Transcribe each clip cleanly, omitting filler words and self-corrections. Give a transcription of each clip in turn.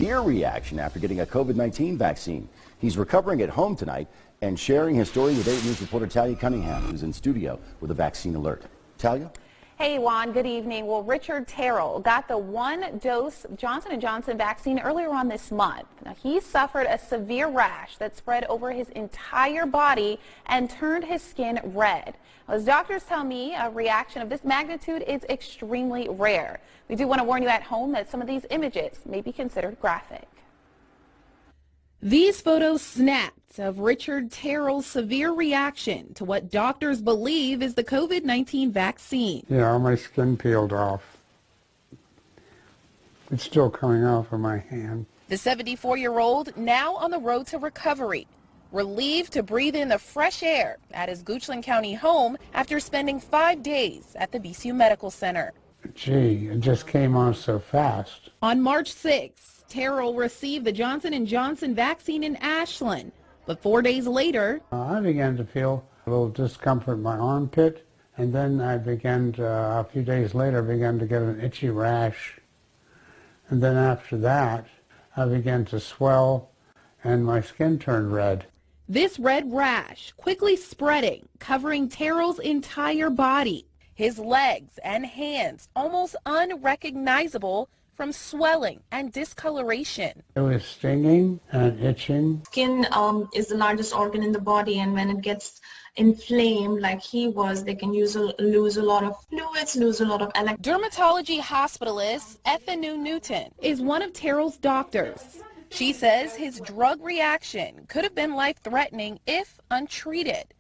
severe reaction after getting a COVID-19 vaccine. He's recovering at home tonight and sharing his story with 8 News reporter Talia Cunningham, who's in studio with a vaccine alert. Talia? Hey, Juan, good evening. Well, Richard Terrell got the 1-dose Johnson & Johnson vaccine earlier on this month. Now, he suffered a severe rash that spread over his entire body and turned his skin red. As doctors tell me, a reaction of this magnitude is extremely rare. We do want to warn you at home that some of these images may be considered graphic. These photos snapped of Richard Terrell's severe reaction to what doctors believe is the COVID-19 vaccine. Yeah, my skin peeled off. It's still coming off of my hand. The 74-year-old now on the road to recovery, relieved to breathe in the fresh air at his Goochland County home after spending 5 days at the VCU Medical Center. Gee, it just came on so fast. On March 6th, Terrell received the Johnson & Johnson vaccine in Ashland, but 4 days later, I began to feel a little discomfort in my armpit, and then I began to, a few days later, began to get an itchy rash. And then after that, I began to swell, and my skin turned red. This red rash quickly spreading, covering Terrell's entire body. His legs and hands almost unrecognizable from swelling and discoloration. It was stinging and itching. Skin is the largest organ in the body, and when it gets inflamed like he was, they can lose a lot of fluids, lose a lot of Dermatology hospitalist Ethanu Newton is one of Terrell's doctors. She says his drug reaction could have been life-threatening if untreated.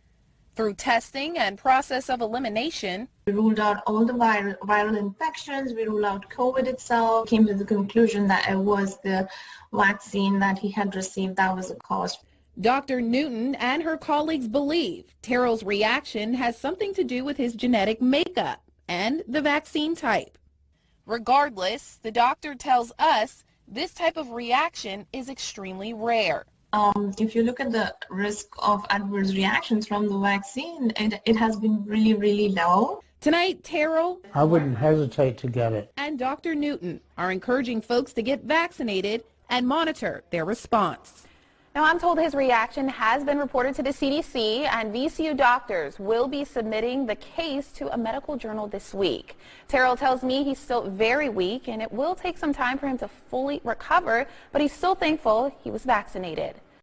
Through testing and process of elimination, we ruled out all the viral infections, we ruled out COVID itself, came to the conclusion that it was the vaccine that he had received that was the cause. Dr. Newton and her colleagues believe Terrell's reaction has something to do with his genetic makeup and the vaccine type. Regardless, the doctor tells us this type of reaction is extremely rare. If you look at the risk of adverse reactions from the vaccine, it has been really, really low. Tonight, Terrell, I wouldn't hesitate to get it. And Dr. Newton are encouraging folks to get vaccinated and monitor their response. Now, I'm told his reaction has been reported to the CDC, and VCU doctors will be submitting the case to a medical journal this week. Terrell tells me he's still very weak, and it will take some time for him to fully recover, but he's still thankful he was vaccinated.